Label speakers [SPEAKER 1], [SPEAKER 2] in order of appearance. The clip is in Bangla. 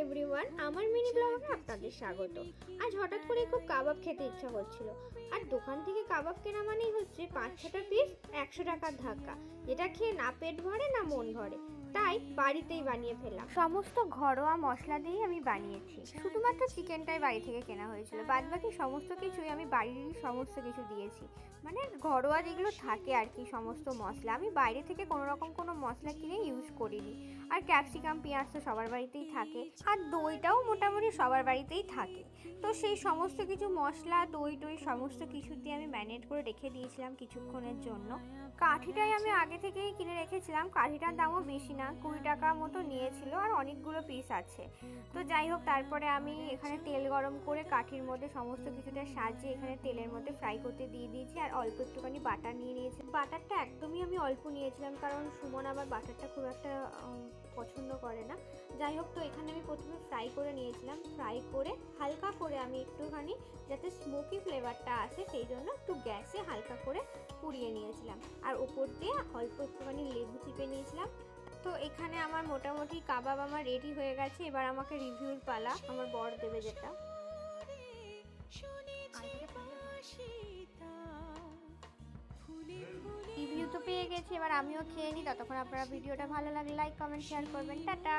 [SPEAKER 1] এভরিওয়ান, আমার মিনি ব্লগে আপনাদের স্বাগত। আজ হঠাৎ করে খুব কাবাব খেতে ইচ্ছা করছিল, আর দোকান থেকে কাবাব কেনা মানেই হচ্ছে 5-6টা পিস 100 টাকার ধাক্কা, যেটা খেয়ে না পেট ভরে না মন ভরে। তাই বাড়িতেই বানিয়ে ফেললাম। সমস্ত ঘরোয়া মশলা দিয়েই আমি বানিয়েছি, শুধুমাত্র চিকেনটাই বাড়ি থেকে কেনা হয়েছিল, বাদ বাকি সমস্ত কিছুই আমি বাড়িরই সমস্ত কিছু দিয়েছি। মানে ঘরোয়া যেগুলো থাকে আর কি, সমস্ত মশলা আমি বাইরে থেকে কোনো রকম কোনো মশলা কিনে ইউজ করিনি। আর ক্যাপসিকাম, পেঁয়াজ তো সবার বাড়িতেই থাকে, আর দইটাও মোটামুটি সবার বাড়িতেই থাকে। তো সেই সমস্ত কিছু মশলা, দই সমস্ত কিছু দিয়ে আমি ম্যারিনেট করে রেখে দিয়েছিলাম কিছুক্ষণের জন্য। কাঠিটাই আমি আগে থেকেই কিনে রেখেছিলাম, কাঠিটার দামও বেশি না, 20 টাকা মতো নিয়েছিল, আর অনেকগুলো পিস আছে। তো যাই হোক, তারপরে আমি এখানে তেল গরম করে কাঠির মধ্যে সমস্ত কিছুটা সাজিয়ে এখানে তেলের মধ্যে ফ্রাই করতে দিয়ে দিয়েছি। আর অল্প একটুখানি বাটার নিয়ে নিয়েছি। বাটারটা একদমই আমি অল্প নিয়েছিলাম, কারণ সুমন আবার বাটারটা খুব একটা পছন্দ করে না। যাই হোক, তো এখানে আমি প্রথমে ফ্রাই করে নিয়েছিলাম। ফ্রাই করে হালকা করে আমি একটুখানি, যাতে স্মোকি ফ্লেভারটা আসে সেই জন্য একটু গ্যাসে হালকা করে পুড়িয়ে নিয়েছিলাম। আর ওপর দিয়ে অল্প একটুখানি লেবু চিপে নিয়েছিলাম। তো এখানে আমার মোটামুটি কাবাব আমার রেডি হয়ে গেছে। এবার আমাকে রিভিউর পালা, আমার বর দেবে যেটা। রিভিউ তো পেয়ে গেছি, এবার আমিও খেয়ে নিই। ততক্ষণ আপনারা ভিডিওটা ভালো লাগলে লাইক, কমেন্ট, শেয়ার করবেন। টাটা।